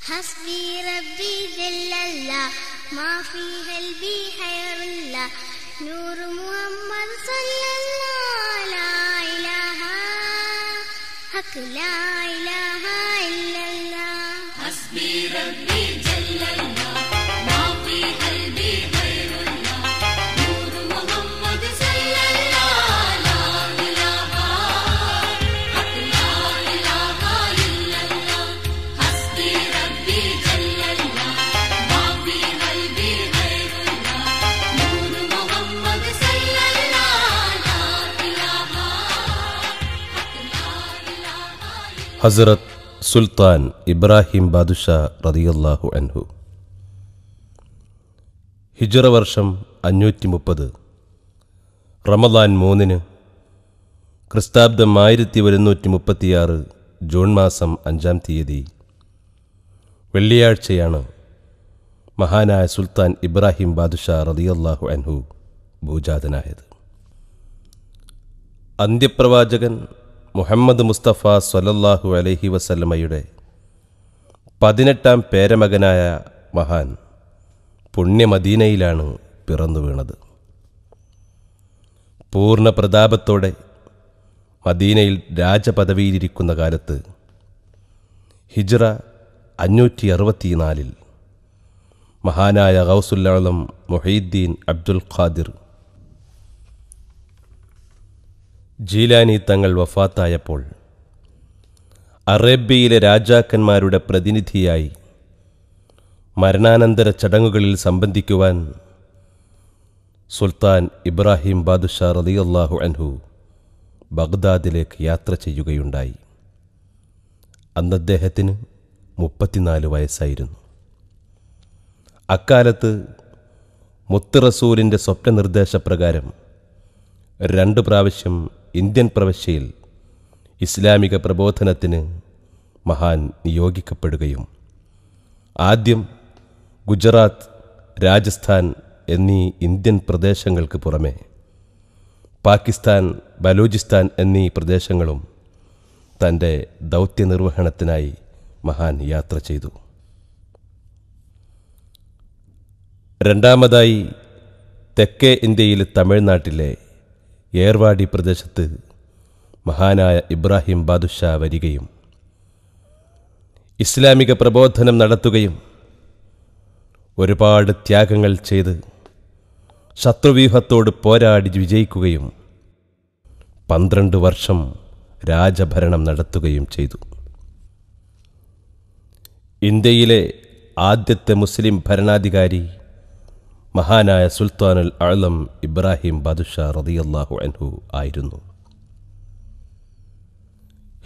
حسبي ربي جل الله ما في قلبي خير الله نور محمد صلى الله لا إله حق لا إله إلا الله حسبي ربي جل الله ما في قلبي خير الله نور محمد صلى الله لا إله حق لا إله إلا الله حسبي ربي جل الله ما في قلبي خير الله نور محمد صلى الله لا إله حق لا إله ഹസ്രത്ത് സുൽത്താൻ ഇബ്രാഹിം ബാദുഷാ റളിയല്ലാഹു അൻഹു. ഹിജ്റ വർഷം 530 റമദാൻ 3 ക്രിസ്താബ്ദം 1136 ജൂൺ മാസം 5-ാം തീയതി വെള്ളിയാഴ്ചയാണ് മഹാനായ സുൽത്താൻ ഇബ്രാഹിം ബാദുഷാ റളിയല്ലാഹു അൻഹു ഭൂജാതനായത്. അന്ത്യപ്രവാചകൻ മുഹമ്മദ് മുസ്തഫ സ്വല്ലല്ലാഹു അലൈഹി വസല്ലമയുടെ 18-ാം പേരമകനായ മഹാൻ പുണ്യമദീനയിലാണ് പിറന്നു വീണത്. പൂർണ്ണ പ്രതാപത്തോടെ മദീനയിൽ രാജപദവിയിലിരിക്കുന്ന കാലത്ത് ഹിജ്റ 564 മഹാനായ ഗൗസുൽ ആലം മുഹീദ്ദീൻ അബ്ദുൽ ഖാദിർ ജീലാനി തങ്ങൾ വഫാത്തായപ്പോൾ അറേബ്യയിലെ രാജാക്കന്മാരുടെ പ്രതിനിധിയായി മരണാനന്തര ചടങ്ങുകളിൽ സംബന്ധിക്കുവാൻ സുൽത്താൻ ഇബ്രാഹിം ബാദുഷാ റളിയല്ലാഹു അൻഹു ബഗ്ദാദിലേക്ക് യാത്ര ചെയ്യുകയുണ്ടായി. അന്ന് അദ്ദേഹത്തിന് 34 വയസ്സായിരുന്നു. അക്കാലത്ത് മുത്ത് റസൂലിൻ്റെ സ്വപ്നനിർദ്ദേശപ്രകാരം 2 പ്രാവശ്യം ഇന്ത്യൻ പ്രവിശ്യയിൽ ഇസ്ലാമിക പ്രബോധനത്തിന് മഹാൻ നിയോഗിക്കപ്പെടുകയും ആദ്യം ഗുജറാത്ത്, രാജസ്ഥാൻ എന്നീ ഇന്ത്യൻ പ്രദേശങ്ങൾക്ക് പുറമെ പാകിസ്ഥാൻ, ബലൂചിസ്ഥാൻ എന്നീ പ്രദേശങ്ങളും തൻ്റെ ദൗത്യനിർവഹണത്തിനായി മഹാൻ യാത്ര ചെയ്തു. രണ്ടാമതായി തെക്കേ ഇന്ത്യയിലെ തമിഴ്നാട്ടിലെ ഏർവാടി പ്രദേശത്ത് മഹാനായ ഇബ്രാഹിം ബാദുഷാ വരികയും ഇസ്ലാമിക പ്രബോധനം നടത്തുകയും ഒരുപാട് ത്യാഗങ്ങൾ ചെയ്ത് ശത്രുവ്യൂഹത്തോട് പോരാടി വിജയിക്കുകയും 12 വർഷം രാജഭരണം നടത്തുകയും ചെയ്തു. ഇന്ത്യയിലെ ആദ്യത്തെ മുസ്ലിം ഭരണാധികാരി മഹാനായ സുൽത്താനുൽ ആലം ഇബ്രാഹിം ബാദുഷാ റളിയല്ലാഹു അൻഹു ആയിരുന്നു.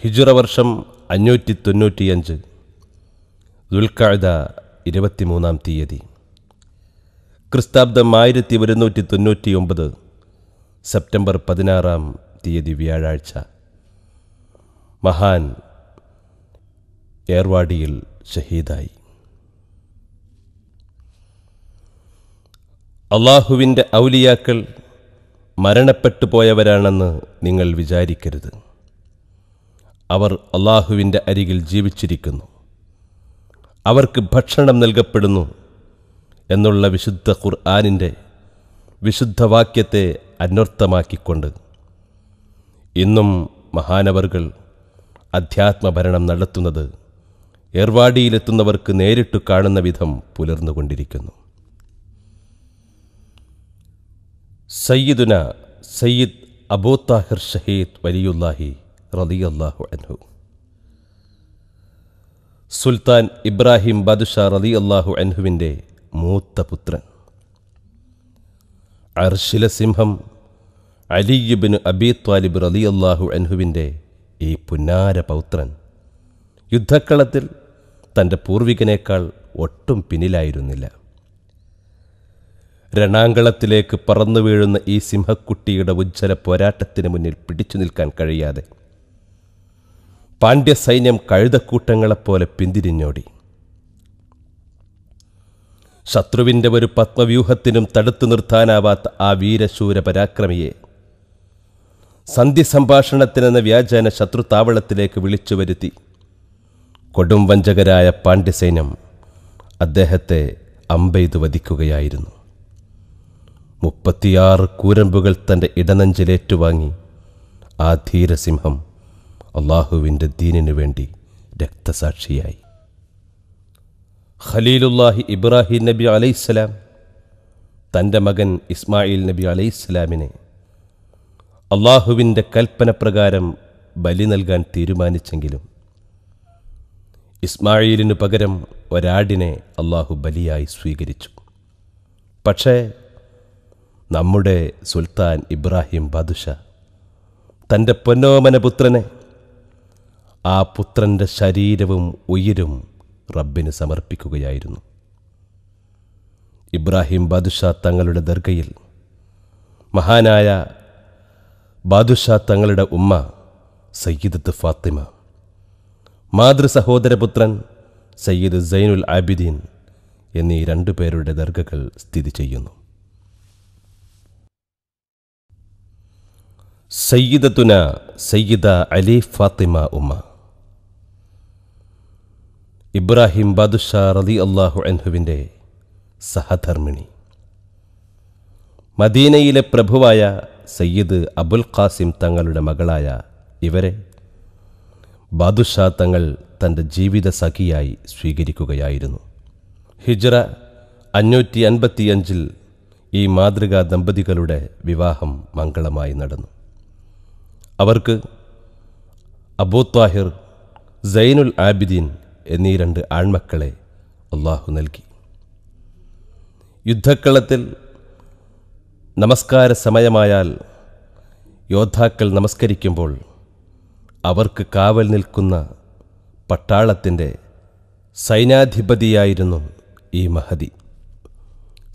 ഹിജ്റ വർഷം 595 ദുൽഖഅദ 23-ാം തീയതി ക്രിസ്താബ്ദം 1199 സെപ്റ്റംബർ 16-ാം തീയതി വ്യാഴാഴ്ച മഹാൻ ഏർവാടിയിൽ ഷഹീദായി. അള്ളാഹുവിൻ്റെ ഔലിയാക്കൾ മരണപ്പെട്ടു പോയവരാണെന്ന് നിങ്ങൾ വിചാരിക്കരുത്. അവർ അള്ളാഹുവിൻ്റെ അരികിൽ ജീവിച്ചിരിക്കുന്നു. അവർക്ക് ഭക്ഷണം നൽകപ്പെടുന്നു എന്നുള്ള വിശുദ്ധ ഖുർആനിൻ്റെ വിശുദ്ധവാക്യത്തെ അന്വർത്ഥമാക്കിക്കൊണ്ട് ഇന്നും മഹാനവർകൾ അധ്യാത്മഭരണം നടത്തുന്നത് ഏർവാടിയിലെത്തുന്നവർക്ക് നേരിട്ടു കാണുന്ന വിധം പുലർന്നുകൊണ്ടിരിക്കുന്നു. സയ്യിദുന സയ്യിദ് അബൂ താഹിർ ഷഹീദ് വലിയുല്ലാഹി റളിയല്ലാഹു അൻഹു. സുൽത്താൻ ഇബ്രാഹിം ബാദുഷാ റളിയല്ലാഹു അൻഹുവിൻ്റെ മൂത്ത പുത്രൻ, അർശിലെ സിംഹം അലി ഇബ്നു അബീ ത്വാലിബ് റളിയല്ലാഹു അൻഹുവിൻ്റെ ഈ പുന്നാര പൗത്രൻ യുദ്ധക്കളത്തിൽ തൻ്റെ പൂർവികനേക്കാൾ ഒട്ടും പിന്നിലായിരുന്നില്ല. രണാങ്കളത്തിലേക്ക് പറന്നു വീഴുന്ന ഈ സിംഹക്കുട്ടിയുടെ ഉജ്ജ്വല പോരാട്ടത്തിന് മുന്നിൽ പിടിച്ചു നിൽക്കാൻ കഴിയാതെ പാണ്ഡ്യസൈന്യം കഴുതക്കൂട്ടങ്ങളെപ്പോലെ പിന്തിരിഞ്ഞോടി. ശത്രുവിൻ്റെ ഒരു പത്മവ്യൂഹത്തിനും തടുത്തു നിർത്താനാവാത്ത ആ വീരശൂര പരാക്രമിയെ സന്ധിസംഭാഷണത്തിനെന്ന വ്യാജേന ശത്രുതാവളത്തിലേക്ക് വിളിച്ചു വരുത്തി കൊടും വഞ്ചകരായ പാണ്ഡ്യസൈന്യം അദ്ദേഹത്തെ അമ്പെയ്ത് വധിക്കുകയായിരുന്നു. 36 കൂരമ്പുകൾ തൻ്റെ ഇടനെഞ്ചിലേറ്റുവാങ്ങി ആ ധീരസിംഹം അള്ളാഹുവിൻ്റെ ദീനിനു വേണ്ടി രക്തസാക്ഷിയായി. ഖലീലുല്ലാഹി ഇബ്രാഹിം നബി അലൈഹിസ്സലാം തൻ്റെ മകൻ ഇസ്മായിൽ നബി അലൈഹിസ്സലാമിനെ അള്ളാഹുവിൻ്റെ കൽപ്പന പ്രകാരം ബലി നൽകാൻ തീരുമാനിച്ചെങ്കിലും ഇസ്മായിലിനു പകരം ഒരാടിനെ അള്ളാഹു ബലിയായി സ്വീകരിച്ചു. പക്ഷേ നമ്മുടെ സുൽത്താൻ ഇബ്രാഹിം ബാദുഷാ തൻ്റെ പൊന്നോമന പുത്രനെ, ആ പുത്രൻ്റെ ശരീരവും ഉയിരും റബ്ബിന് സമർപ്പിക്കുകയായിരുന്നു. ഇബ്രാഹിം ബാദുഷാ തങ്ങളുടെ ദർഗയിൽ മഹാനായ ബാദുഷാ തങ്ങളുടെ ഉമ്മ സയ്യിദത്ത് ഫാത്തിമ, മാതൃസഹോദരപുത്രൻ സയ്യിദ് സൈനുൽ ആബിദീൻ എന്നീ 2 പേരുടെ ദർഗകൾ സ്ഥിതി ചെയ്യുന്നു. സയ്യിദത്തുന സയ്യിദ അലി ഫാത്തിമ ഉമ്മ ഇബ്രാഹിം ബാദുഷാ റളിയല്ലാഹു അൻഹുവിൻ്റെ സഹധർമ്മിണി, മദീനയിലെ പ്രഭുവായ സയ്യിദ് അബുൽ ഖാസിം തങ്ങളുടെ മകളായ ഇവരെ ബാദുഷാ തങ്ങൾ തൻ്റെ ജീവിത സഖിയായി സ്വീകരിക്കുകയായിരുന്നു. ഹിജ്റ 555 ഈ മാതൃകാ ദമ്പതികളുടെ വിവാഹം മംഗളമായി നടന്നു. അവർക്ക് അബൂ ത്വാഹിർ, സൈനുൽ ആബിദീൻ എന്നീ 2 ആൺമക്കളെ അള്ളാഹു നൽകി. യുദ്ധക്കളത്തിൽ നമസ്കാര സമയമായാൽ യോദ്ധാക്കൾ നമസ്കരിക്കുമ്പോൾ അവർക്ക് കാവൽ നിൽക്കുന്ന പട്ടാളത്തിൻ്റെ സൈന്യാധിപതിയായിരുന്നു ഈ മഹദി.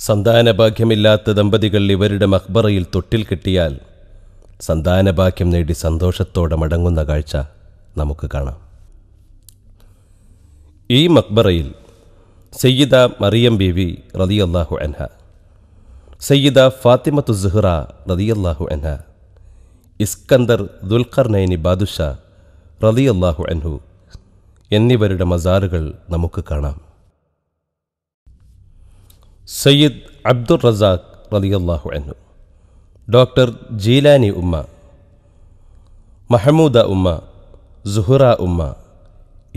സന്താനഭാഗ്യമില്ലാത്ത ദമ്പതികൾ ഇവരുടെ മഖ്ബറയിൽ തൊട്ടിൽ കെട്ടിയാൽ സന്താനഭാഗ്യം നേടി സന്തോഷത്തോടെ മടങ്ങുന്ന കാഴ്ച നമുക്ക് കാണാം. ഈ മഖ്ബറയിൽ സയ്യിദ മറിയം ബീവി റളിയല്ലാഹു അൻഹ, സയ്യിദ ഫാത്തിമത്തു സുഹ്റ റളിയല്ലാഹു അൻഹ, ഇസ്കന്ദർ ദുൽഖർനൈനി ബാദുഷാ റളിയല്ലാഹു അൻഹു എന്നിവരുടെ മസാറുകൾ നമുക്ക് കാണാം. സയ്യിദ് അബ്ദുർ റസാഖ് റളിയല്ലാഹു അൻഹു, ഡോക്ടർ ജീലാനി ഉമ്മ, മഹമൂദ ഉമ്മ, സുഹ്റ ഉമ്മ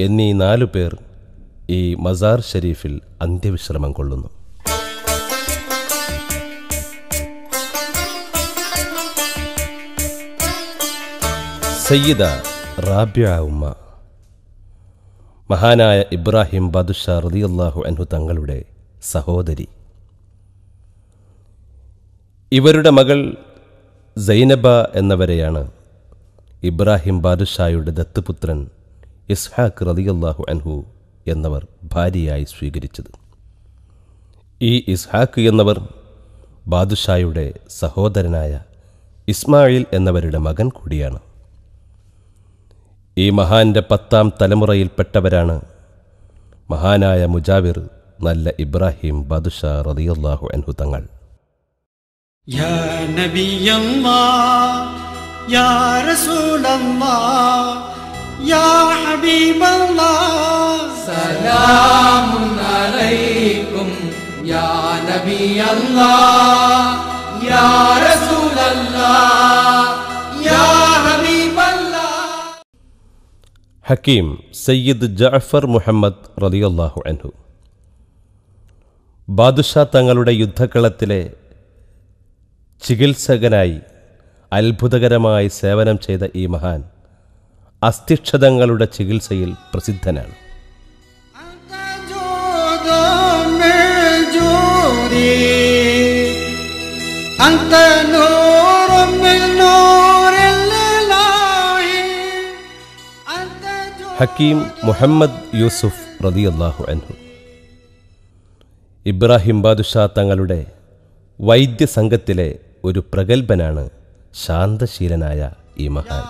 എന്നീ 4 പേർ ഈ മസാർ ഷരീഫിൽ അന്ത്യവിശ്രമം കൊള്ളുന്നു. സയ്യിദ റാബിയ ഉമ്മ, മഹാനായ ഇബ്രാഹിം ബാദുഷാ റളിയല്ലാഹു അൻഹു തങ്ങളുടെ സഹോദരി. ഇവരുടെ മകൾ സൈനബ എന്നവരെയാണ് ഇബ്രാഹിം ബാദുഷായുടെ ദത്തുപുത്രൻ ഇസ്ഹാഖ് റളിയല്ലാഹു അൻഹു എന്നവർ ഭാര്യയായി സ്വീകരിച്ചത്. ഈ ഇസ്ഹാഖ് എന്നവർ ബാദുഷായുടെ സഹോദരനായ ഇസ്മായിൽ എന്നവരുടെ മകൻ കൂടിയാണ്. ഈ മഹാന്റെ 10ാം തലമുറയിൽപ്പെട്ടവരാണ് മഹാനായ മുജാവിർ നല്ല ഇബ്രാഹിം ബാദുഷാ റളിയല്ലാഹു അൻഹു തങ്ങൾ. യാ നബിയല്ലാഹ് യാ റസൂലല്ലാഹ് യാ ഹബീബല്ലാഹ് സലാമുൻ അലൈക്കും യാ നബിയല്ലാഹ് യാ റസൂലല്ലാഹ് യാ ഹബീബല്ലാഹ്. ഹക്കീം സയ്യിദ് ജഅഫർ മുഹമ്മദ് റളിയല്ലാഹു അൻഹു, ബാദുഷാ തങ്ങളുടെ യുദ്ധക്കളത്തിലെ ചികിത്സകനായി അത്ഭുതകരമായി സേവനം ചെയ്ത ഈ മഹാൻ അസ്ഥിക്ഷതങ്ങളുടെ ചികിത്സയിൽ പ്രസിദ്ധനാണ്. ഹക്കീം മുഹമ്മദ് യൂസുഫ് റളിയല്ലാഹു അൻഹു, ഇബ്രാഹിം ബാദുഷാ തങ്ങളുടെ വൈദ്യസംഘത്തിലെ ഒരു പ്രഗത്ഭനാണ് ശാന്തശീലനായ ഈ മഹാൻ.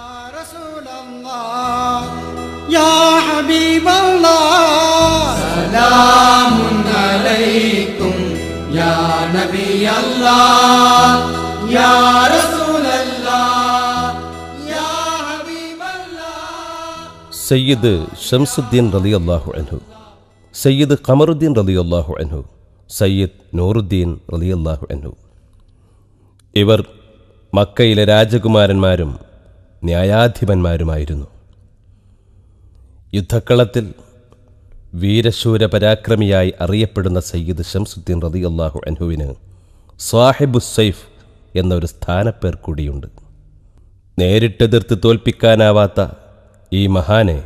യാ ഹബീബല്ലാഹ് സലാമുൻ അലൈക്കും യാ നബിയല്ലാഹ് യാ റസൂലല്ലാഹ് യാ ഹബീബല്ലാഹ്. സയ്യിദ് ഷംസുദ്ദീൻ റളിയല്ലാഹു അൻഹു, സയ്യിദ് ഖമറുദ്ദീൻ റളിയല്ലാഹു അൻഹു, സയ്യിദ് നൂറുദ്ദീൻ റളിയല്ലാഹു അൻഹു. ഇവർ മക്കയിലെ രാജകുമാരന്മാരും ന്യായാധിപന്മാരുമായിരുന്നു. യുദ്ധക്കളത്തിൽ വീരശൂര പരാക്രമിയായി അറിയപ്പെടുന്ന സയ്യിദ് ഷംസുദ്ദീൻ റളിയല്ലാഹു അൻഹുവിന് സാഹിബുസ്സൈഫ് എന്നൊരു സ്ഥാനപ്പേർ കൂടിയുണ്ട്. നേരിട്ടെതിർത്ത് തോൽപ്പിക്കാനാവാത്ത ഈ മഹാനെ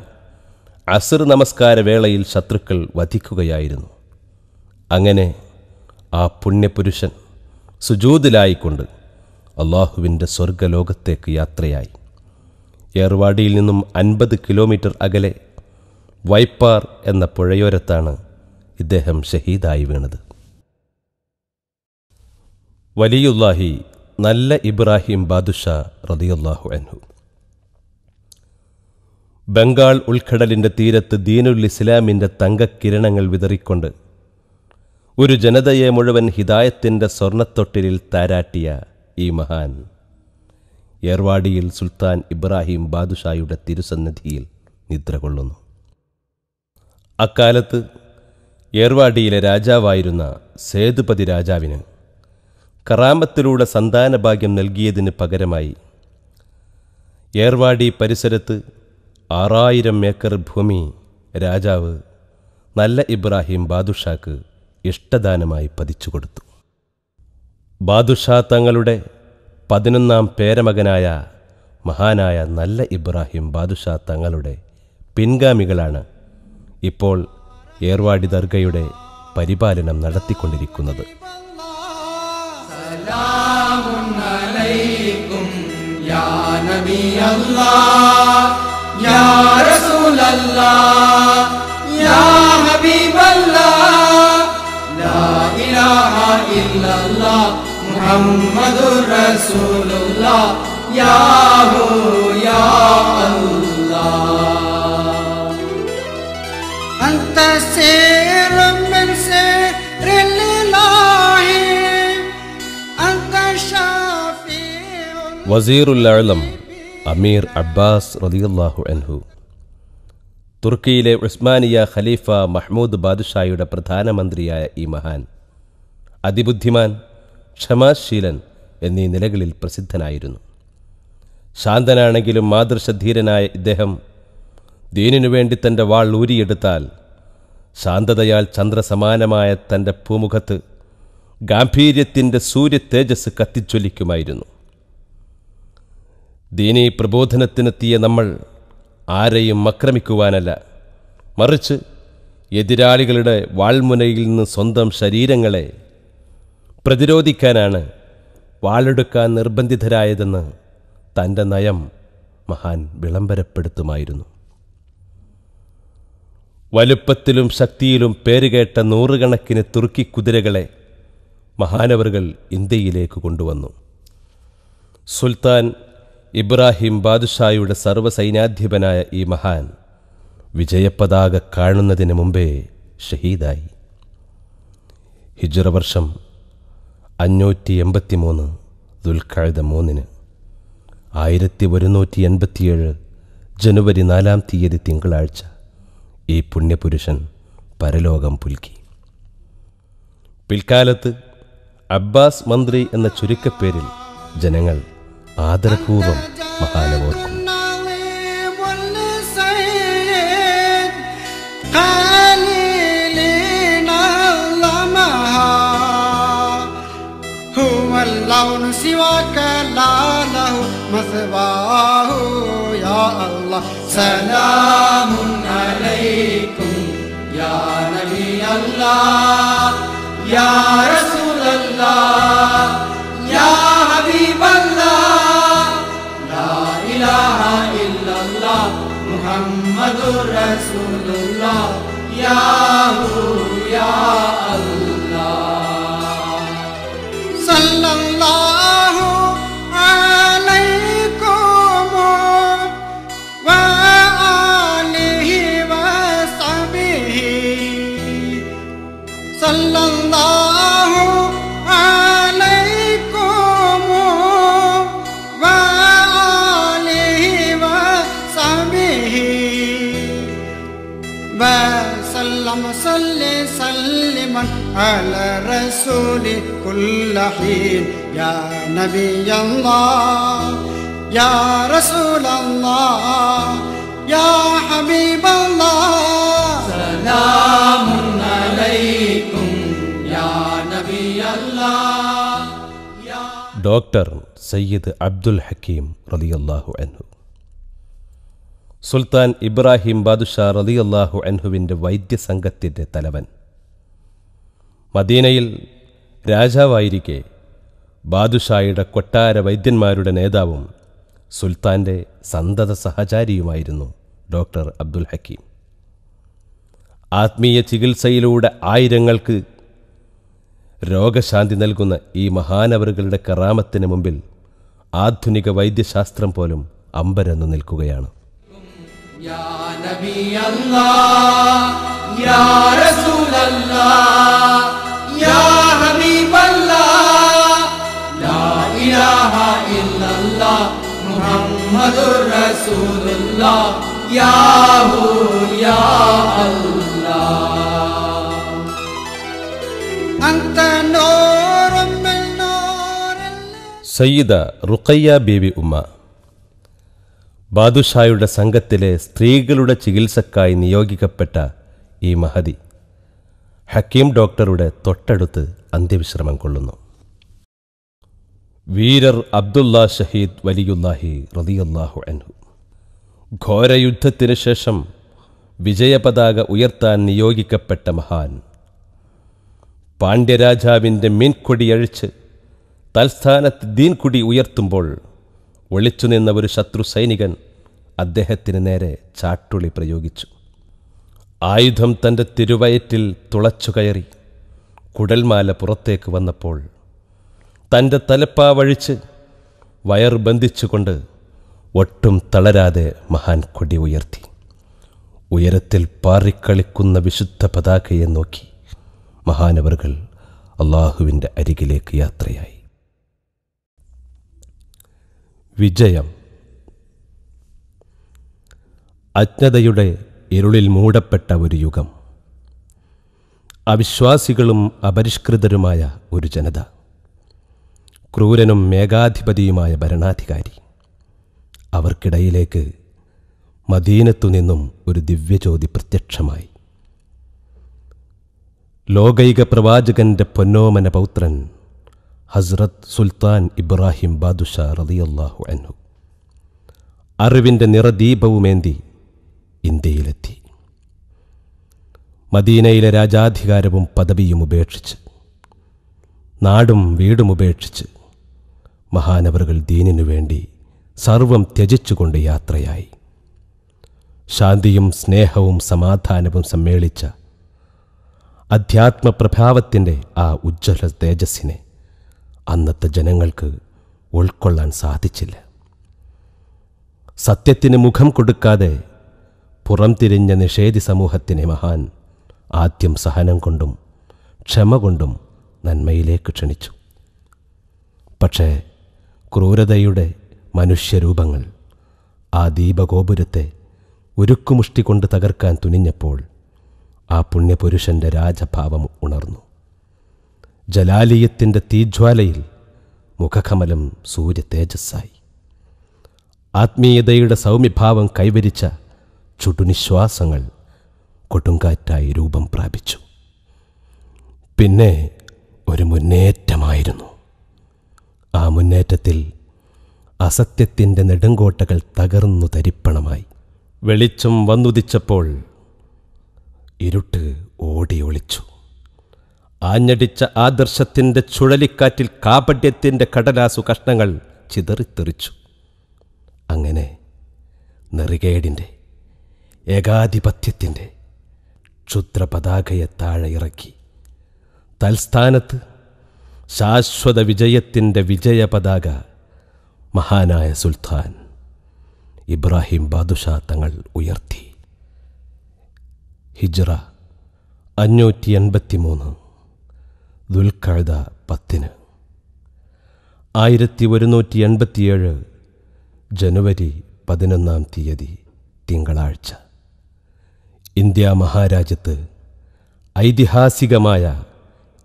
അസ്ർ നമസ്കാര വേളയിൽ ശത്രുക്കൾ വധിക്കുകയായിരുന്നു. അങ്ങനെ ആ പുണ്യപുരുഷൻ സുജൂദിലായിക്കൊണ്ട് അള്ളാഹുവിൻ്റെ സ്വർഗലോകത്തേക്ക് യാത്രയായി. ഏർവാടിയിൽ നിന്നും 50 കിലോമീറ്റർ അകലെ വൈപ്പാർ എന്ന പുഴയോരത്താണ് ഇദ്ദേഹം ഷഹീദായി വീണത്. വലിയുല്ലാഹി നല്ല ഇബ്രാഹിം ബാദുഷാ റളിയല്ലാഹു അൻഹു ബംഗാൾ ഉൾക്കടലിൻ്റെ തീരത്ത് ദീനുൽ ഇസ്ലാമിൻ്റെ തങ്കക്കിരണങ്ങൾ വിതറിക്കൊണ്ട് ഒരു ജനതയെ മുഴുവൻ ഹിദായത്തിൻ്റെ സ്വർണ്ണത്തൊട്ടിലിൽ താരാട്ടിയ ഈ മഹാൻ ഏർവാടിയിൽ സുൽത്താൻ ഇബ്രാഹിം ബാദുഷായുടെ തിരുസന്നിധിയിൽ നിദ്ര കൊള്ളുന്നു. അക്കാലത്ത് ഏർവാടിയിലെ രാജാവായിരുന്ന സേതുപതി രാജാവിന് കറാമത്തിലൂടെ സന്താനഭാഗ്യം നൽകിയതിന് പകരമായി ഏർവാടി പരിസരത്ത് 6000 ഏക്കർ ഭൂമി രാജാവ് നല്ല ഇബ്രാഹിം ബാദുഷാക്ക് ഇഷ്ടദാനമായി പതിച്ചുകൊടുത്തു. ബാദുഷാ തങ്ങളുടെ 11ാം പേരമകനായ മഹാനായ നല്ല ഇബ്രാഹിം ബാദുഷാ തങ്ങളുടെ പിൻഗാമികളാണ് ഇപ്പോൾ ഏർവാടി ദർഗയുടെ പരിപാലനം നടത്തിക്കൊണ്ടിരിക്കുന്നത്. സലാമുൻ അലൈക്കും യാ നബി അല്ലാഹ് യാ റസൂലല്ലാഹ് യാ ഹബീബല്ലാഹ് ലാ ഇലാഹ ഇല്ലല്ലാഹ് മുഹമ്മദുർ റസൂലുള്ളാഹ് യാ who yeah Allah. أنت سير من سير الله أنت شفيع. വസീറുൽ അഅ്ലം Ameer Abbas റളിയല്ലാഹു അൻഹു തുർക്കിയിലെ ഉസ്മാനിയ ഖലീഫ മഹ്മൂദ് ബാദുഷായുടെ പ്രധാനമന്ത്രിയായ ഈ മഹാൻ അതിബുദ്ധിമാൻ, ക്ഷമാശീലൻ എന്നീ നിലകളിൽ പ്രസിദ്ധനായിരുന്നു. ശാന്തനാണെങ്കിലും മാതൃശധീരനായ ഇദ്ദേഹം ദീനിനു വേണ്ടി തൻ്റെ വാൾ ഊരിയെടുത്താൽ ശാന്തതയാൽ ചന്ദ്രസമാനമായ തൻ്റെ പൂമുഖത്ത് ഗാംഭീര്യത്തിൻ്റെ സൂര്യ തേജസ് കത്തിജ്വലിക്കുമായിരുന്നു. ദീനീ പ്രബോധനത്തിനെത്തിയ നമ്മൾ ആരെയും ആക്രമിക്കുവാനല്ല, മറിച്ച് എതിരാളികളുടെ വാൾമുനയിൽ നിന്ന് സ്വന്തം ശരീരങ്ങളെ പ്രതിരോധിക്കാനാണ് വാളെടുക്കാൻ നിർബന്ധിതരായതെന്ന് തൻ്റെ നയം മഹാൻ വിളംബരപ്പെടുത്തുമായിരുന്നു. വലുപ്പത്തിലും ശക്തിയിലും പേരുകേട്ട 100 കണക്കിന് തുർക്കി കുതിരകളെ മഹാനവറുകൾ ഇന്ത്യയിലേക്ക് കൊണ്ടുവന്നു. സുൽത്താൻ ഇബ്രാഹിം ബാദുഷായുടെ സർവ്വസൈന്യാധിപനായ ഈ മഹാൻ വിജയപതാക കാണുന്നതിന് മുമ്പേ ഷഹീദായി. ഹിജ്റ വർഷം 583 ദുൽഖഅദ 3 1187 ജനുവരി 4-ാം തീയതി തിങ്കളാഴ്ച ഈ പുണ്യപുരുഷൻ പരലോകം പുൽകി. പിൽക്കാലത്ത് അബ്ബാസ് മന്ത്രി എന്ന ചുരുക്കപ്പേരിൽ ജനങ്ങൾ ആദരപൂർവ്വം മഹാനെ ഓർക്കും. اللون سواك لا له مثواه يا الله. സലാമുൻ അലൈക്കും യാ നബി അല്ലാഹ് യാ റസൂലല്ലാഹ് യാ ഹബീബല്ലാഹ് ലാ ഇലാഹ ഇല്ലല്ലാഹ് മുഹമ്മദുർ റസൂലുള്ളാഹ് യാ ഹു യാ അല്ലാഹ്. സല്ലല്ലാഹു അലൈക്കും വആലിഹി വസഹ്ബിഹി. സല്ലല്ലാഹു അലൈക്കും വആലിഹി വസഹ്ബിഹി. اللهم صل سلما على رسول كل حين يا نبي الله يا رسول الله يا حبيب الله سلام عليكم يا نبي الله ഡോക്ടർ സയ്യിദ് അബ്ദുൽ ഹക്കീം റളിയല്ലാഹു അൻഹു. സുൽത്താൻ ഇബ്രാഹിം ബാദുഷാ റളിയല്ലാഹു അൻഹുവിൻ്റെ വൈദ്യസംഘത്തിൻ്റെ തലവൻ. മദീനയിൽ രാജാവായിരിക്കെ ബാദുഷായുടെ കൊട്ടാര വൈദ്യന്മാരുടെ നേതാവും സുൽത്താൻ്റെ സന്തത സഹചാരിയുമായിരുന്നു ഡോക്ടർ അബ്ദുൽ ഹക്കീം. ആത്മീയ ചികിത്സയിലൂടെ ആയിരങ്ങൾക്ക് രോഗശാന്തി നൽകുന്ന ഈ മഹാനവറുകളുടെ കറാമത്തിന് മുമ്പിൽ ആധുനിക വൈദ്യശാസ്ത്രം പോലും അമ്പരന്നു നിൽക്കുകയാണ്. യാ നബി അല്ലാഹ് യാ റസൂൽ അല്ലാഹ് യാ ഹബീബ് അല്ലാഹ് ലാ ഇലാഹ ഇല്ലല്ലാഹ് മുഹമ്മദുർ റസൂലുള്ളാഹ് യാ ഹു യാ അല്ലാഹ് أنت نور من نور സയ്യിദ റുഖയ്യ ബീവി ഉമ്മ ബാദുഷായുടെ സംഘത്തിലെ സ്ത്രീകളുടെ ചികിത്സക്കായി നിയോഗിക്കപ്പെട്ട ഈ മഹതി ഹക്കീം ഡോക്ടറുടെ തൊട്ടടുത്ത് അന്ത്യവിശ്രമം കൊള്ളുന്നു. വീരർ അബ്ദുല്ലാ ഷഹീദ് വലിയുല്ലാഹി റളിയല്ലാഹു അൻഹു ഘോരയുദ്ധത്തിനു ശേഷം വിജയപതാക ഉയർത്താൻ നിയോഗിക്കപ്പെട്ട മഹാൻ. പാണ്ഡ്യരാജാവിൻ്റെ മീൻകൊടിയഴിച്ച് തൽസ്ഥാനത്ത് ദീൻകുടി ഉയർത്തുമ്പോൾ ഒളിച്ചുനിന്ന ഒരു ശത്രു സൈനികൻ അദ്ദേഹത്തിന് നേരെ ചാട്ടുളി പ്രയോഗിച്ചു. ആയുധം തൻ്റെ തിരുവയറ്റിൽ തുളച്ചുകയറി കുടൽമാല പുറത്തേക്ക് വന്നപ്പോൾ തൻ്റെ തലപ്പാവഴിച്ച് വയർ ബന്ധിച്ചുകൊണ്ട് ഒട്ടും തളരാതെ മഹാൻ കൊടി ഉയർത്തി. ഉയരത്തിൽ പാറിക്കളിക്കുന്ന വിശുദ്ധ പതാകയെ നോക്കി മഹാനവറുകൾ അള്ളാഹുവിൻ്റെ അരികിലേക്ക് യാത്രയായി. വിജയം. അജ്ഞതയുടെ ഇരുളിൽ മൂടപ്പെട്ട ഒരു യുഗം. അവിശ്വാസികളും അപരിഷ്കൃതരുമായ ഒരു ജനത. ക്രൂരനും മേഘാധിപതിയുമായ ഭരണാധികാരി. അവർക്കിടയിലേക്ക് മദീനത്തുനിന്നും ഒരു ദിവ്യജ്യോതി പ്രത്യക്ഷമായി. ലോകൈക പ്രവാചകന്റെ പൊന്നോമന പൗത്രൻ ഹസ്രത്ത് സുൽത്താൻ ഇബ്രാഹിം ബാദുഷാ റളിയല്ലാഹു അൻഹു അറിവിൻ്റെ നിറദീപവുമേന്തി ഇന്ത്യയിലെത്തി. മദീനയിലെ രാജാധികാരവും പദവിയും ഉപേക്ഷിച്ച്, നാടും വീടും ഉപേക്ഷിച്ച് മഹാനവറുകൾ ദീനിനു വേണ്ടി സർവം ത്യജിച്ചുകൊണ്ട് യാത്രയായി. ശാന്തിയും സ്നേഹവും സമാധാനവും സമ്മേളിച്ച അധ്യാത്മപ്രഭാവത്തിൻ്റെ ആ ഉജ്ജ്വല തേജസ്സിനെ അന്നത്തെ ജനങ്ങൾക്ക് ഉൾക്കൊള്ളാൻ സാധിച്ചില്ല. സത്യത്തിന് മുഖം കൊടുക്കാതെ പുറംതിരിഞ്ഞ നിഷേധി സമൂഹത്തിനെ മഹാൻ ആദ്യം സഹനം കൊണ്ടും ക്ഷമ കൊണ്ടും നന്മയിലേക്ക് ക്ഷണിച്ചു. പക്ഷേ ക്രൂരതയുടെ മനുഷ്യരൂപങ്ങൾ ആ ദീപഗോപുരത്തെ ഉരുക്കുമുഷ്ടി കൊണ്ട് തകർക്കാൻ തുനിഞ്ഞപ്പോൾ ആ പുണ്യപുരുഷൻ്റെ രാജഭാവം ഉണർന്നു. ജലാലിയത്തിൻ്റെ തീജ്വാലയിൽ മുഖകമലം സൂര്യ തേജസ്സായി. ആത്മീയതയുടെ സൗമ്യഭാവം കൈവരിച്ച ചുടുനിശ്വാസങ്ങൾ കൊടുങ്കാറ്റായി രൂപം പ്രാപിച്ചു. പിന്നെ ഒരു മുന്നേറ്റമായിരുന്നു. ആ മുന്നേറ്റത്തിൽ അസത്യത്തിൻ്റെ നെടുങ്കോട്ടകൾ തകർന്നു തരിപ്പണമായി. വെളിച്ചം വന്നുദിച്ചപ്പോൾ ഇരുട്ട് ഓടി ഒളിച്ചു. ആഞ്ഞടിച്ച ആദർശത്തിൻ്റെ ചുഴലിക്കാറ്റിൽ കാപട്യത്തിൻ്റെ കടലാസു കഷ്ണങ്ങൾ ചിതറിത്തെറിച്ചു. അങ്ങനെ നെറികേടിൻ്റെ, ഏകാധിപത്യത്തിൻ്റെ ക്ഷുദ്രപതാകയെ താഴെ ഇറക്കി തൽസ്ഥാനത്ത് ശാശ്വത വിജയത്തിൻ്റെ വിജയപതാക മഹാനായ സുൽത്താൻ ഇബ്രാഹിം ബാദുഷാ തങ്ങൾ ഉയർത്തി. ഹിജ്റ 583 ദുൽഖഅദ 10, 1187 ജനുവരി 11 തീയതി തിങ്കളാഴ്ച. ഇന്ത്യ മഹാരാജ്യത്ത് ഐതിഹാസികമായ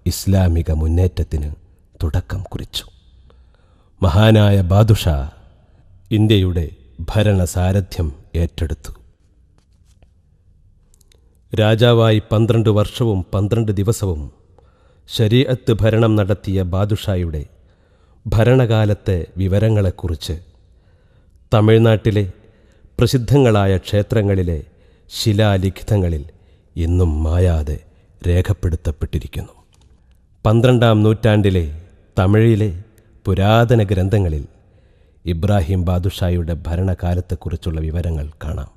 ഇസ്ലാമിക മുന്നേറ്റത്തിന് തുടക്കം കുറിച്ചു. മഹാനായ ബാദുഷാ ഇന്ത്യയുടെ ഭരണസാരഥ്യം ഏറ്റെടുത്തു. രാജാവായി 12 വർഷവും 12 ദിവസവും ശരീഅത്ത് ഭരണം നടത്തിയ ബാദുഷായുടെ ഭരണകാലത്തെ വിവരങ്ങളെക്കുറിച്ച് തമിഴ്നാട്ടിലെ പ്രസിദ്ധങ്ങളായ ക്ഷേത്രങ്ങളിലെ ശിലാലിഖിതങ്ങളിൽ ഇന്നും മായാതെ രേഖപ്പെടുത്തപ്പെട്ടിരിക്കുന്നു. 12-ാം നൂറ്റാണ്ടിലെ തമിഴിലെ പുരാതന ഗ്രന്ഥങ്ങളിൽ ഇബ്രാഹിം ബാദുഷായുടെ ഭരണകാലത്തെക്കുറിച്ചുള്ള വിവരങ്ങൾ കാണാം.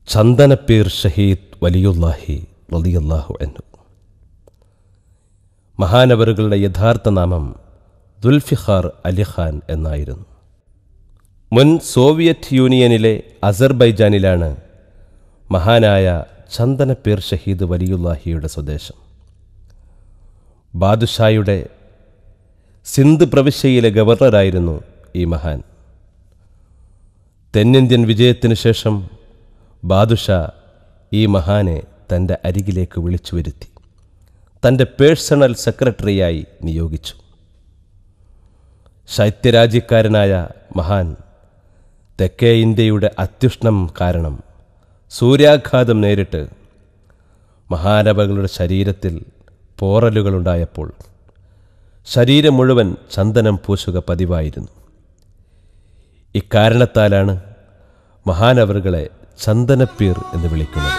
ചന്ദനപ്പീർ ഷഹീദ് വലിയുല്ലാഹി റളിയല്ലാഹു അൻഹു. മഹാനവറുകളുടെ യഥാർത്ഥ നാമം ദുൽഫിഖാർ അലിഖാൻ എന്നായിരുന്നു. മുൻ സോവിയറ്റ് യൂണിയനിലെ അസർബൈജാനിലാണ് മഹാനായ ചന്ദനപ്പീർ ഷഹീദ് വലിയുല്ലാഹിയുടെ സ്വദേശം. ബാദുഷായുടെ സിന്ധ് പ്രവിശ്യയിലെ ഗവർണറായിരുന്നു ഈ മഹാൻ. തെന്നിന്ത്യൻ വിജയത്തിനു ശേഷം ബാദുഷാ ഈ മഹാനെ തൻ്റെ അരികിലേക്ക് വിളിച്ചു വരുത്തി തൻ്റെ പേഴ്സണൽ സെക്രട്ടറിയായി നിയോഗിച്ചു. ശൈത്യരാജ്യക്കാരനായ മഹാൻ തെക്കേ ഇന്ത്യയുടെ അത്യുഷ്ണം കാരണം സൂര്യാഘാതം നേരിട്ട് മഹാനവകളുടെ ശരീരത്തിൽ പോറലുകളുണ്ടായപ്പോൾ ശരീരം മുഴുവൻ ചന്ദനം പൂശുക പതിവായിരുന്നു. ഇക്കാരണത്താലാണ് മഹാനവറുകളെ ചന്ദനപ്പീർ എന്ന് വിളിക്കുന്നത്.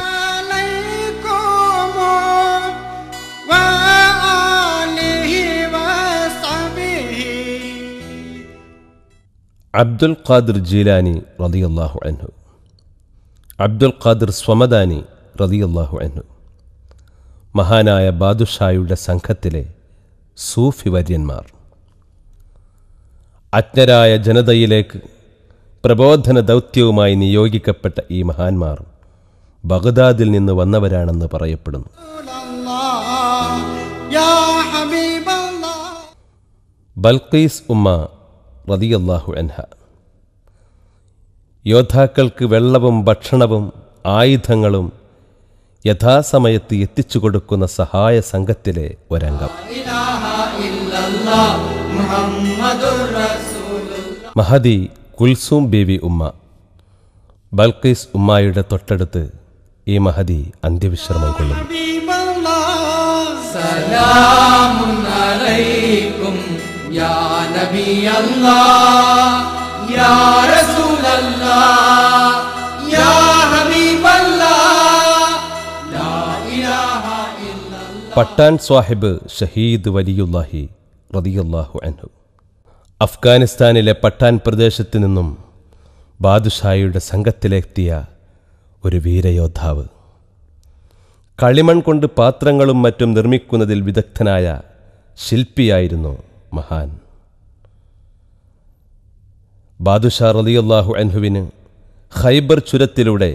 അബ്ദുൽ ഖാദിർ ജീലാനി റളിയല്ലാഹു അൻഹു, അബ്ദുൽ ഖാദിർ സ്വമദാനി റളിയല്ലാഹു അൻഹു മഹാനായ ബാദുഷായുടെ സംഘത്തിലെ സൂഫി വര്യന്മാർ. അജ്ഞരായ ജനതയിലേക്ക് പ്രബോധന ദൗത്യവുമായി നിയോഗിക്കപ്പെട്ട ഈ മഹാന്മാർ ബഗ്ദാദിൽ നിന്ന് വന്നവരാണെന്ന് പറയപ്പെടുന്നു. ബൽഖീസ് ഉമ്മ റളിയല്ലാഹു അൻഹ യോദ്ധാക്കൾക്ക് വെള്ളവും ഭക്ഷണവും ആയുധങ്ങളും യഥാസമയത്ത് എത്തിച്ചു കൊടുക്കുന്ന സഹായ സംഘത്തിലെ ഒരംഗം. മഹദി കുൽസൂം ബീവി ഉമ്മ. ബൽഖീസ് ഉമ്മായുടെ തൊട്ടടുത്ത് ഈ മഹദി അന്ത്യവിശ്രമം കൊള്ളുന്നു. സലാമുൻ അലൈക്കും യാ നബി അല്ലാഹ് യാ റസൂലല്ലാഹ് യാ ഹബീബല്ലാഹ് ലാ ഇലാഹ ഇല്ലല്ലാഹ്. പട്ടാൻ സ്വാഹിബ് ഷഹീദ് വലിയുല്ലാഹി റളിയല്ലാഹു അൻഹു. അഫ്ഗാനിസ്ഥാനിലെ പട്ടാൻ പ്രദേശത്തു നിന്നും ബാദുഷായുടെ സംഘത്തിലെത്തിയ ഒരു വീരയോദ്ധാവ്. കളിമൺ കൊണ്ട് പാത്രങ്ങളും മറ്റും നിർമ്മിക്കുന്നതിൽ വിദഗ്ധനായ ശില്പിയായിരുന്നു മഹാൻ. ബാദുഷാ റളിയല്ലാഹു അൻഹുവിന് ഖൈബർ ചുരത്തിലൂടെ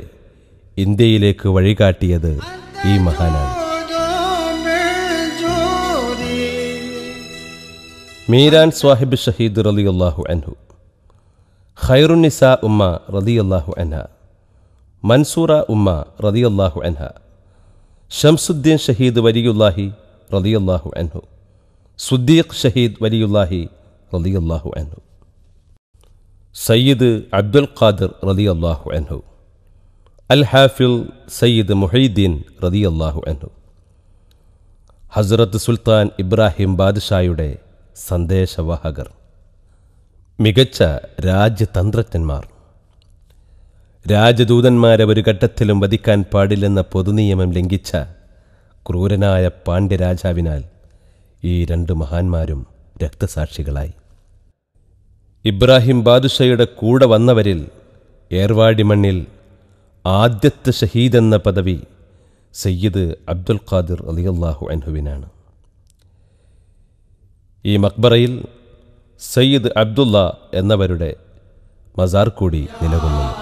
ഇന്ത്യയിലേക്ക് വഴികാട്ടിയത് ഈ മഹാനാണ്. മീരാൻ സ്വാഹിബ് ഷഹീദ് റളിയല്ലാഹു അൻഹു, ഖൈറുന്നിസാ ഉമ്മ റളിയല്ലാഹു അൻഹ, മൻസൂറ ഉമ്മ റളിയല്ലാഹു അൻഹ, ഷംസുദ്ദീൻ ഷഹീദ് വലിയുല്ലാഹി റളിയല്ലാഹു അൻഹു, സുദ്ദീഖ് ഷഹീദ് വലിയുല്ലാഹി റളിയല്ലാഹു അൻഹു, സയ്യിദ് അബ്ദുൽ ഖാദിർ റളിയല്ലാഹു അൻഹു, അൽ ഹാഫിൽ സയ്യിദ് മുഹീദ്ദീൻ റളിയല്ലാഹു അൻഹു, ഹസ്രത്ത് സുൽത്താൻ ഇബ്രാഹിം ബാദ്ഷായുടെ സന്ദേശവാഹകർ, മികച്ച രാജ്യതന്ത്രജ്ഞന്മാർ. രാജദൂതന്മാരെ ഒരു ഘട്ടത്തിലും വധിക്കാൻ പാടില്ലെന്ന പൊതുനിയമം ലംഘിച്ച ക്രൂരനായ പാണ്ഡ്യരാജാവിനാൽ ഈ രണ്ട് മഹാന്മാരും രക്തസാക്ഷികളായി. ഇബ്രാഹിം ബാദുഷയുടെ കൂടെ വന്നവരിൽ ഏർവാടി മണ്ണിൽ ആദ്യത്തെ ഷഹീദ് എന്ന പദവി സയ്യിദ് അബ്ദുൽ ഖാദിർ റളിയല്ലാഹു അൻഹുവിനാണ്. ഈ മക്ബറയിൽ സയ്യിദ് അബ്ദുള്ള എന്നവരുടെ മസാർ കൂടി നിലകൊള്ളുന്നു.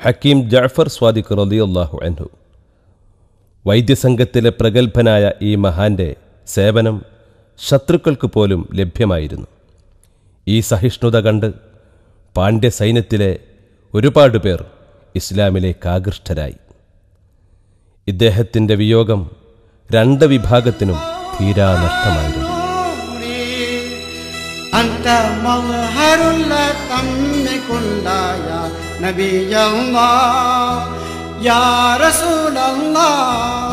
ഹക്കീം ജഅഫർ സ്വാദിഖ് റളിയല്ലാഹു അൻഹു, വൈദ്യസംഘത്തിലെ പ്രഗത്ഭനായ ഈ മഹാന്റെ സേവനം ശത്രുക്കൾക്ക് പോലും ലഭ്യമായിരുന്നു. ഈ സഹിഷ്ണുത കണ്ട് പാണ്ഡ്യ സൈന്യത്തിലെ ഒരുപാട് പേർ ഇസ്ലാമിലേക്ക് ആകൃഷ്ടരായി. ഇദ്ദേഹത്തിൻ്റെ വിയോഗം 2 വിഭാഗത്തിനും തീരാ നഷ്ടമായിരുന്നു. أنت مظهر الأتم كلا يا نبي الله يا رسول الله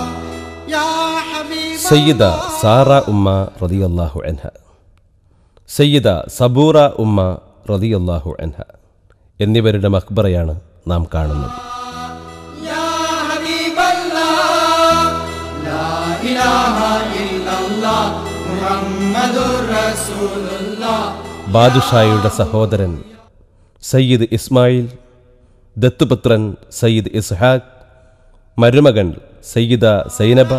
يا حبيب الله. സയ്യിദ സാറ ഉമ്മ റളിയല്ലാഹു അൻഹ, സയ്യിദ സബൂറ ഉമ്മ റളിയല്ലാഹു അൻഹ എന്നിവരുടെ മഖ്ബറയാണ് നാം കാണുന്നത്. യാ ഹബീബല്ലാഹ് ലാ ഇലാഹ ഇല്ലല്ലാഹ് മുഹമ്മദുർ റസൂലുള്ളാഹ്. ബാദുഷായുടെ സഹോദരൻ സയ്യിദ് ഇസ്മായിൽ, ദത്തുപുത്രൻ സയ്യിദ് ഇസ്ഹാഖ്, മരുമകൻ സയ്യിദ സൈനബ,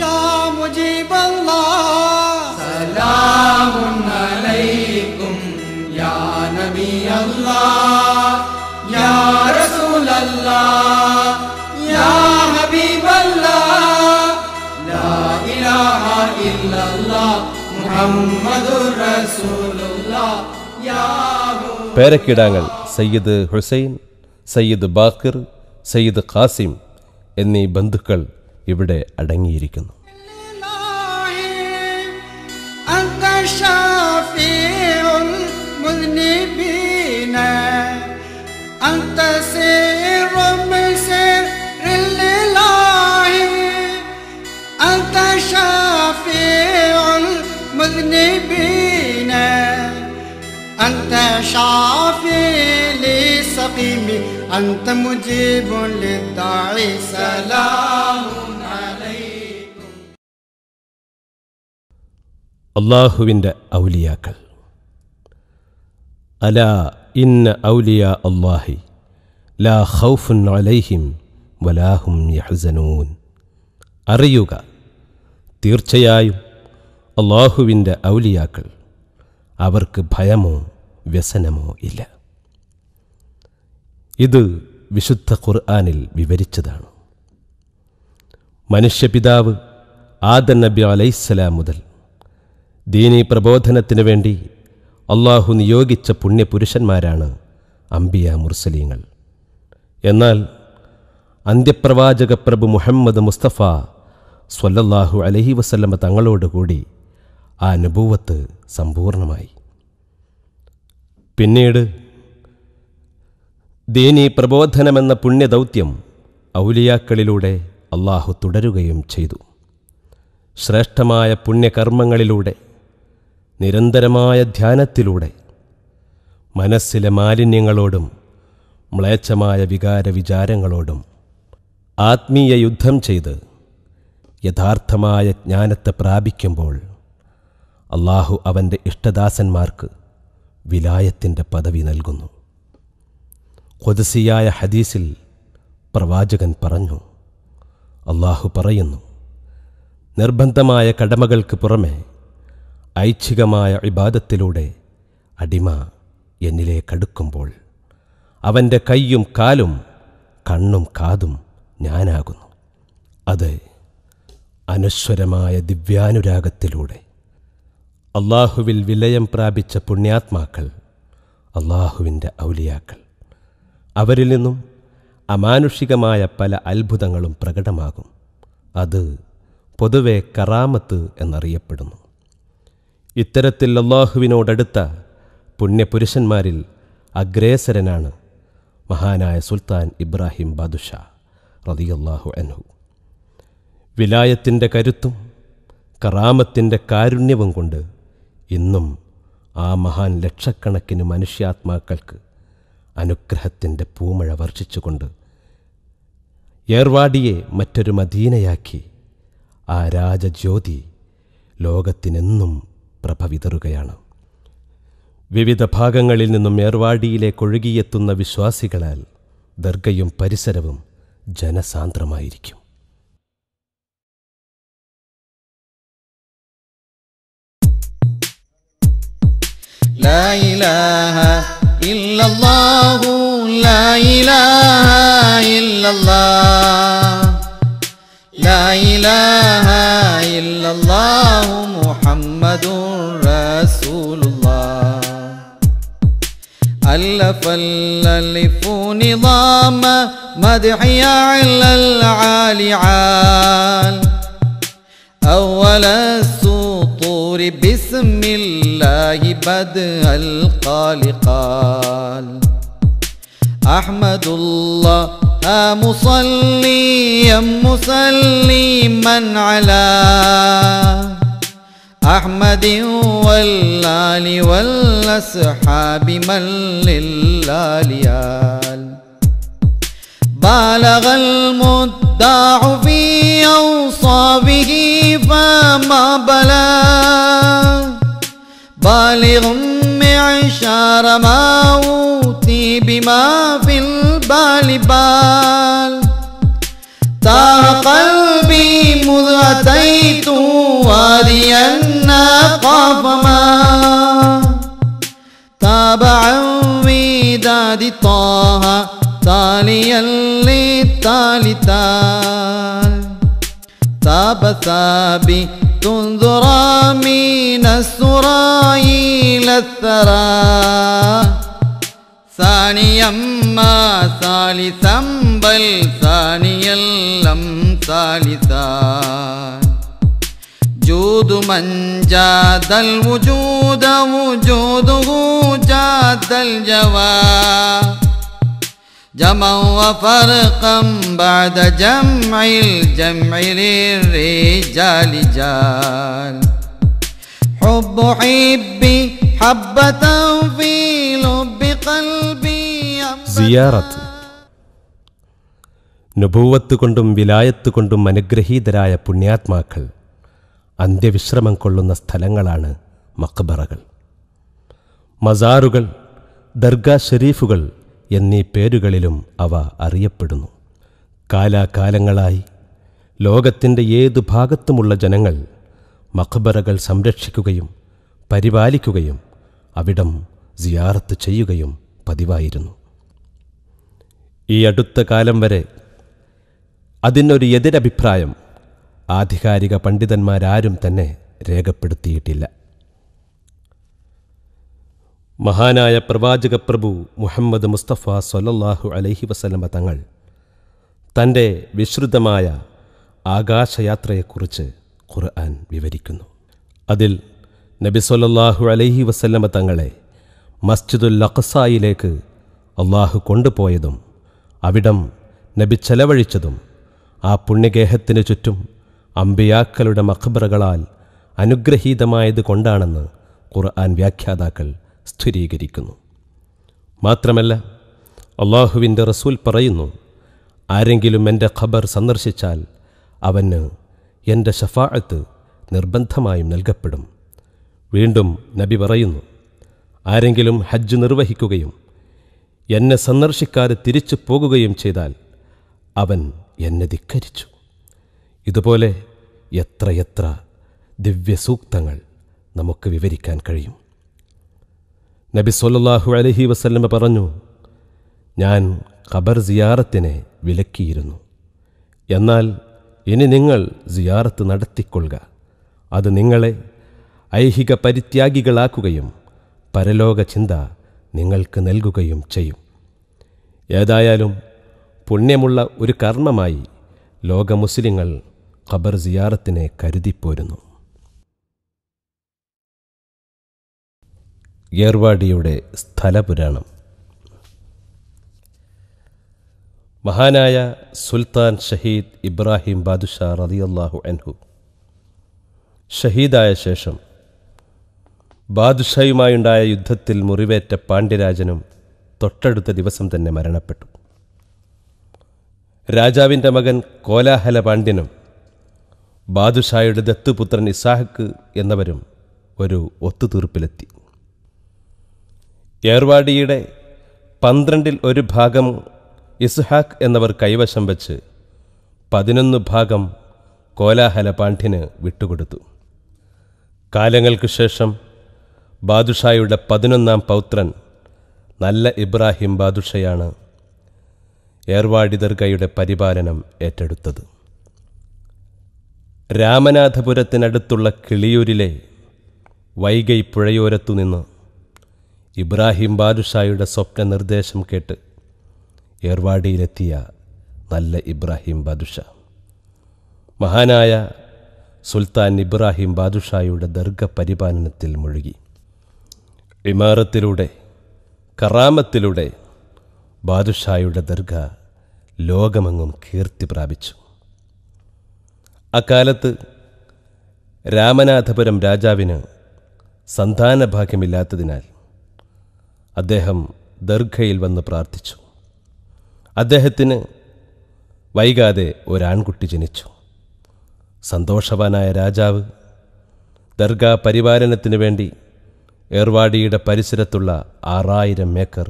يا مجيب الله സലാമുൻ അലൈക്കും യാ നബിയല്ലാഹ് യാ റസൂലല്ലാഹ് യാ ഹബീബല്ലാഹ് ലാ ഇലാഹ ഇല്ലല്ലാഹ് മുഹമ്മദുർ റസൂലുള്ളാഹ്. യാ പേരക്കിടാങ്ങൾ സയ്യിദ് ഹുസൈൻ, സയ്യിദ് ബാക്കിർ, സയ്യിദ് ഖാസിം എന്നീ ബന്ധുക്കൾ ഇവിടെ അടങ്ങിയിരിക്കുന്നു. أنت شافع المذنبين أنت سر من سر الإله أنت شافع المذنبين أنت شافي للسقيم أنت مجيب للداعي سلام عليكم. അള്ളാഹുവിൻ്റെ ഔലിയാക്കൾ. അലാ ഇന്ന ഔലിയാ അല്ലാഹി ലാ ഖൗഫുൻ അലൈഹിം വലാഹും യഹ്സനൂൻ. അറിയുക, തീർച്ചയായും അള്ളാഹുവിൻ്റെ ഔലിയാക്കൾ, അവർക്ക് ഭയമോ വ്യസനമോ ഇല്ല. ഇത് വിശുദ്ധ ഖുർആനിൽ വിവരിച്ചതാണ്. മനുഷ്യപിതാവ് ആദം നബി അലൈഹിസ്സലാം മുതൽ ദീനീ പ്രബോധനത്തിനു വേണ്ടി അള്ളാഹു നിയോഗിച്ച പുണ്യപുരുഷന്മാരാണ് അംബിയ മുർസലീങ്ങൾ. എന്നാൽ അന്ത്യപ്രവാചക പ്രഭു മുഹമ്മദ് മുസ്തഫ സ്വല്ലല്ലാഹു അലൈഹി വസല്ലമ തങ്ങളോടുകൂടി ആ നബുവത്ത് സമ്പൂർണമായി. പിന്നീട് ദീനീ പ്രബോധനമെന്ന പുണ്യദൗത്യം ഔലിയാക്കളിലൂടെ അള്ളാഹു തുടരുകയും ചെയ്തു. ശ്രേഷ്ഠമായ പുണ്യകർമ്മങ്ങളിലൂടെ, നിരന്തരമായ ധ്യാനത്തിലൂടെ, മനസ്സിലെ മാലിന്യങ്ങളോടും മ്ലേച്ഛമായ വികാരവിചാരങ്ങളോടും ആത്മീയ യുദ്ധം ചെയ്ത് യഥാർത്ഥമായ ജ്ഞാനത്തെ പ്രാപിക്കുമ്പോൾ അള്ളാഹു അവൻ്റെ ഇഷ്ടദാസന്മാർക്ക് വിലായത്തിൻ്റെ പദവി നൽകുന്നു. ഖുദ്സിയായ ഹദീസിൽ പ്രവാചകൻ പറഞ്ഞു, അള്ളാഹു പറയുന്നു, നിർബന്ധമായ കടമകൾക്ക് പുറമെ ഐച്ഛികമായ ഇബാദത്തിലൂടെ അടിമ എന്നിലേക്കടുക്കുമ്പോൾ അവൻ്റെ കൈയും കാലും കണ്ണും കാതും ഞാനാകുന്നു. അത് അനശ്വരമായ ദിവ്യാനുരാഗത്തിലൂടെ അള്ളാഹുവിൽ വിലയം പ്രാപിച്ച പുണ്യാത്മാക്കൾ, അള്ളാഹുവിൻ്റെ ഔലിയാക്കൾ. അവരിൽ നിന്നും അമാനുഷികമായ പല അത്ഭുതങ്ങളും പ്രകടമാകും. അത് പൊതുവെ കറാമത്ത് എന്നറിയപ്പെടുന്നു. ഇത്തരത്തിൽ അള്ളാഹുവിനോടടുത്ത പുണ്യപുരുഷന്മാരിൽ അഗ്രേസരനാണ് മഹാനായ സുൽത്താൻ ഇബ്രാഹിം ബാദുഷാ റളിയല്ലാഹു അൻഹു. വിലായത്തിൻ്റെ കരുത്തും കറാമത്തിൻ്റെ കാരുണ്യവും കൊണ്ട് ഇന്നും ആ മഹാൻ ലക്ഷക്കണക്കിന് മനുഷ്യാത്മാക്കൾക്ക് അനുഗ്രഹത്തിൻ്റെ പൂമഴ വർഷിച്ചുകൊണ്ട് ഏർവാടിയെ മറ്റൊരു മദീനയാക്കി ആ രാജജ്യോതി ലോകത്തിനെന്നും പ്രഭ വിതറുകയാണ്. വിവിധ ഭാഗങ്ങളിൽ നിന്നും ഏർവാടിയിലേക്കൊഴുകിയെത്തുന്ന വിശ്വാസികളാൽ ദർഗയും പരിസരവും ജനസാന്ദ്രമായിരിക്കും. لا إله إلا الله لا إله إلا الله لا إله إلا الله محمد رسول الله ألف الألف نظام مدحي على العالي عال أول السطور بسم الله بدء القال قال أحمد الله مصليا مسلما على أحمد والآل والأصحاب من للآليال بالغ المدعى في أوصافه فما بلغ بالغ معشار ما أوتي بما في البال بال تاه قلبي مذ أتيت واديا قاف ما تابعا وداد طه تاليا للتالي تال تاب ثابي تنظر من السرى إلى الثرى ثانيا ما ثالثا بل ثانيا لم ثالثا جود من جاد الوجود وجوده جاد الجواب جمع وفرقا بعد جمع الجمع للرجال جال حب حبي حبة في لب قلبي സിയാറത്ത് നുബൂവത്ത് കൊണ്ടും വിലായത്ത് കൊണ്ടും അനുഗ്രഹീതരായ പുണ്യാത്മാക്കൾ അന്ത്യവിശ്രമം കൊള്ളുന്ന സ്ഥലങ്ങളാണ് മഖ്ബറകൾ. മസാറുകൾ, ദർഗാ ഷരീഫുകൾ എന്നീ പേരുകളിലും അവ അറിയപ്പെടുന്നു. കാലാകാലങ്ങളായി ലോകത്തിൻ്റെ ഏതു ഭാഗത്തുമുള്ള ജനങ്ങൾ മഖ്ബറകൾ സംരക്ഷിക്കുകയും പരിപാലിക്കുകയും അവിടം സിയാറത്ത് ചെയ്യുകയും പതിവായിരുന്നു. ഈ അടുത്ത കാലം വരെ അതിനൊരു എതിരഭിപ്രായം ആധികാരിക പണ്ഡിതന്മാരാരും തന്നെ രേഖപ്പെടുത്തിയിട്ടില്ല. മഹാനായ പ്രവാചക പ്രഭു മുഹമ്മദ് മുസ്തഫ സ്വല്ലല്ലാഹു അലൈഹി വസല്ലമ തങ്ങൾ തൻ്റെ വിശ്രുതമായ ആകാശയാത്രയെക്കുറിച്ച് ഖുർആൻ വിവരിക്കുന്നു. അതിൽ നബി സ്വല്ലല്ലാഹു അലൈഹി വസല്ലമ തങ്ങളെ മസ്ജിദുൽ അഖ്സായിലേക്ക് അള്ളാഹു കൊണ്ടുപോയതും അവിടം നബി ചെലവഴിച്ചതും ആ പുണ്യഗേഹത്തിനു ചുറ്റും അമ്പിയാക്കളുടെ മഖ്ബറകളാൽ അനുഗ്രഹീതമായത് കൊണ്ടാണെന്ന് ഖുർആൻ വ്യാഖ്യാതാക്കൾ സ്ഥിരീകരിക്കുന്നു. മാത്രമല്ല അള്ളാഹുവിൻ്റെ റസൂൽ പറയുന്നു, ആരെങ്കിലും എൻ്റെ ഖബർ സന്ദർശിച്ചാൽ അവന് എൻ്റെ ഷഫാഅത്ത് നിർബന്ധമായും നൽകപ്പെടും. വീണ്ടും നബി പറയുന്നു, ആരെങ്കിലും ഹജ്ജ് നിർവഹിക്കുകയും എന്നെ സന്ദർശിക്കാതെ തിരിച്ചു പോകുകയും ചെയ്താൽ അവൻ എന്നെ ധിക്കരിച്ചു. ഇതുപോലെ എത്രയെത്ര ദിവ്യസൂക്തങ്ങൾ നമുക്ക് വിവരിക്കാൻ കഴിയും. നബി സ്വല്ലല്ലാഹു അലൈഹി വസല്ലമ പറഞ്ഞു, ഞാൻ ഖബർ സിയാറത്തിനെ വിലക്കിയിരുന്നു. എന്നാൽ ഇനി നിങ്ങൾ സിയാറത്ത് നടത്തിക്കൊള്ളുക. അത് നിങ്ങളെ ഐഹിക പരിത്യാഗികളാക്കുകയും പരലോക ചിന്ത നിങ്ങൾക്ക് നൽകുകയും ചെയ്യും. ഏതായാലും പുണ്യമുള്ള ഒരു കർമ്മമായി ലോക മുസ്ലിങ്ങൾ ഖബർ സിയാറത്തിനെ കരുതിപ്പോരുന്നു. ഏർവാടിയുടെ സ്ഥലപുരാണം. മഹാനായ സുൽത്താൻ ഷഹീദ് ഇബ്രാഹിം ബാദുഷാ റളിയല്ലാഹു അൻഹു ഷഹീദായ ശേഷം ബാദുഷായുമായുണ്ടായ യുദ്ധത്തിൽ മുറിവേറ്റ പാണ്ഡ്യരാജനും തൊട്ടടുത്ത ദിവസം തന്നെ മരണപ്പെട്ടു. രാജാവിൻ്റെ മകൻ കോലാഹല പാണ്ഡ്യനും ബാദുഷായുടെ ദത്തുപുത്രൻ ഇസാഹക്ക് എന്നവരും ഒരു ഒത്തുതീർപ്പിലെത്തി. ഏർവാടിയുടെ 12 ഭാഗം ഇസ്ഹാക്ക് എന്നവർ കൈവശം വച്ച് 11 ഭാഗം കോലാഹല പാണ്ഡ്യന് വിട്ടുകൊടുത്തു. കാലങ്ങൾക്ക് ശേഷം ബാദുഷായുടെ 11ാം പൗത്രൻ നല്ല ഇബ്രാഹിം ബാദുഷയാണ് ഏർവാടി ദർഗയുടെ പരിപാലനം ഏറ്റെടുത്തത്. രാമനാഥപുരത്തിനടുത്തുള്ള കിളിയൂരിലെ വൈഗൈ പുഴയോരത്തുനിന്ന് ഇബ്രാഹിം ബാദുഷായുടെ സ്വപ്ന നിർദ്ദേശം കേട്ട് ഏർവാടിയിലെത്തിയ നല്ല ഇബ്രാഹിം ബാദുഷ മഹാനായ സുൽത്താൻ ഇബ്രാഹിം ബാദുഷായുടെ ദർഗ പരിപാലനത്തിൽ മുഴുകി. ഇമാറത്തിലൂടെ കറാമത്തിലൂടെ ബാദുഷായുടെ ദർഗ ലോകമെങ്ങും കീർത്തി പ്രാപിച്ചു. അക്കാലത്ത് രാമനാഥപുരം രാജാവിന് സന്താനഭാഗ്യമില്ലാത്തതിനാൽ അദ്ദേഹം ദർഗയിൽ വന്ന് പ്രാർത്ഥിച്ചു. അദ്ദേഹത്തിന് വൈകാതെ ഒരാൺകുട്ടി ജനിച്ചു. സന്തോഷവാനായ രാജാവ് ദർഗാ പരിപാലനത്തിനു വേണ്ടി ഏർവാടിയുടെ പരിസരത്തുള്ള 6000 ഏക്കർ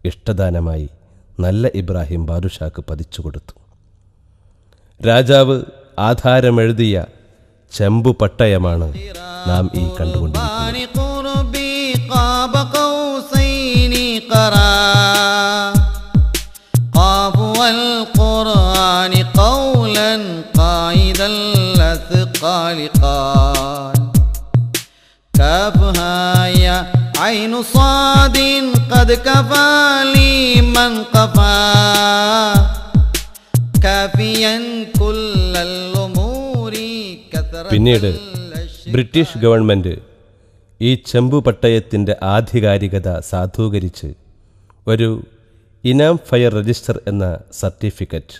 ഇഷ്ടദാനമായി നല്ല ഇബ്രാഹിം ബാദുഷാക്ക് പതിച്ചു കൊടുത്തു. രാജാവ് ആധാരമെഴുതിയ ചെമ്പു പട്ടയമാണ് നാം ഈ കണ്ടുകൊണ്ടിരിക്കുന്നത്. عين صاد قد كفى لي من قفى كافيا كل الأمور كثرة. പിന്നീട് ബ്രിട്ടീഷ് ഗവൺമെൻറ് ഈ ചെമ്പു പട്ടയത്തിൻ്റെ ആധികാരികത സാധൂകരിച്ച് ഒരു ഇനാം ഫയർ രജിസ്റ്റർ എന്ന സർട്ടിഫിക്കറ്റ്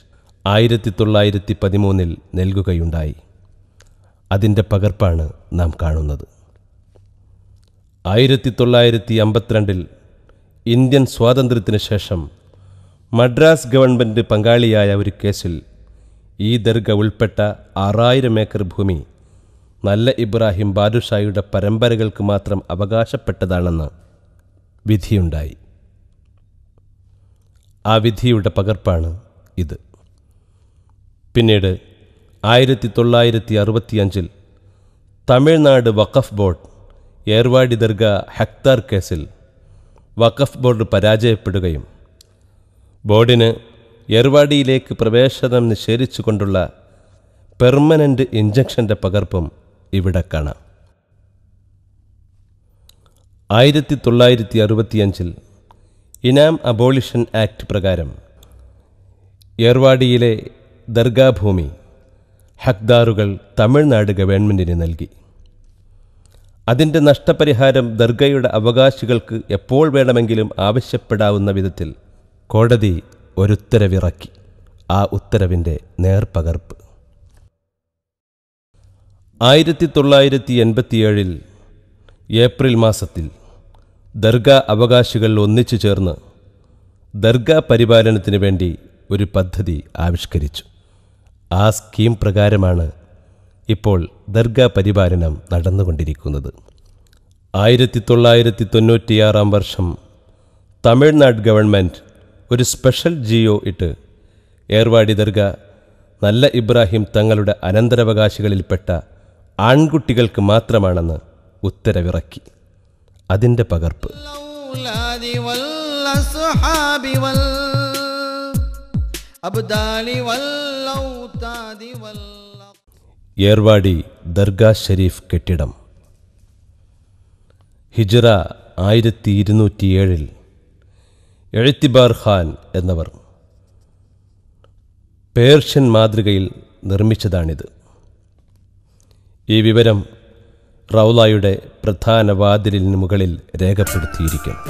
1913 നൽകുകയുണ്ടായി. അതിൻ്റെ പകർപ്പാണ് നാം കാണുന്നത്. 1952 ഇന്ത്യൻ സ്വാതന്ത്ര്യത്തിന് ശേഷം മദ്രാസ് ഗവൺമെൻറ് പങ്കാളിയായ ഒരു കേസിൽ ഈ ദർഗ ഉൾപ്പെട്ട 6000 ഏക്കർ ഭൂമി നല്ല ഇബ്രാഹിം ബാദുഷായുടെ പരമ്പരകൾക്ക് മാത്രം അവകാശപ്പെട്ടതാണെന്ന് വിധിയുണ്ടായി. ആ വിധിയുടെ പകർപ്പാണ് ഇത്. പിന്നീട് 1965 തമിഴ്നാട് വഖഫ് ബോർഡ് ഏർവാടി ദർഗ ഹക്താർ കേസിൽ വഖഫ് ബോർഡ് പരാജയപ്പെടുകയും ബോർഡിന് ഏർവാടിയിലേക്ക് പ്രവേശനം നിഷേധിച്ചുകൊണ്ടുള്ള പെർമനൻ്റ് ഇഞ്ചക്ഷൻ്റെ പകർപ്പും ഇവിടെ കാണാം. 1965 ഇനാം അബോളിഷൻ ആക്ട് പ്രകാരം ഏർവാടിയിലെ ദർഗാഭൂമി ഹക്ദാറുകൾ തമിഴ്നാട് ഗവൺമെൻറ്റിന് നൽകി. അതിൻ്റെ നഷ്ടപരിഹാരം ദർഗയുടെ അവകാശികൾക്ക് എപ്പോൾ വേണമെങ്കിലും ആവശ്യപ്പെടാവുന്ന വിധത്തിൽ കോടതി ഒരുത്തരവിറക്കി. ആ ഉത്തരവിൻ്റെ നേർപകർപ്പ് 1987 ഏപ്രിൽ മാസത്തിൽ ദർഗാ അവകാശികൾ ഒന്നിച്ചു ചേർന്ന് ദർഗാ പരിപാലനത്തിന് വേണ്ടി ഒരു പദ്ധതി ആവിഷ്കരിച്ചു. ആ സ്കീം പ്രകാരമാണ് ഇപ്പോൾ ദർഗാ പരിപാലനം നടന്നുകൊണ്ടിരിക്കുന്നത്. 1996 വർഷം തമിഴ്നാട് ഗവൺമെൻറ് ഒരു സ്പെഷ്യൽ ജിയോ ഇട്ട് ഏർവാടി ദർഗ നല്ല ഇബ്രാഹിം തങ്ങളുടെ അനന്തരാവകാശികളിൽപ്പെട്ട ആൺകുട്ടികൾക്ക് മാത്രമാണെന്ന് ഉത്തരവിറക്കി. അതിൻ്റെ പകർപ്പ് ഏർവാടി ദർഗാ ഷരീഫ് കെട്ടിടം ഹിജ്റ 1207 എഴുത്തിബാർ ഖാൻ എന്നവർ പേർഷ്യൻ മാതൃകയിൽ നിർമ്മിച്ചതാണിത്. ഈ വിവരം റൗളയുടെ പ്രധാന വാതിലിന് മുകളിൽ രേഖപ്പെടുത്തിയിരിക്കുന്നു.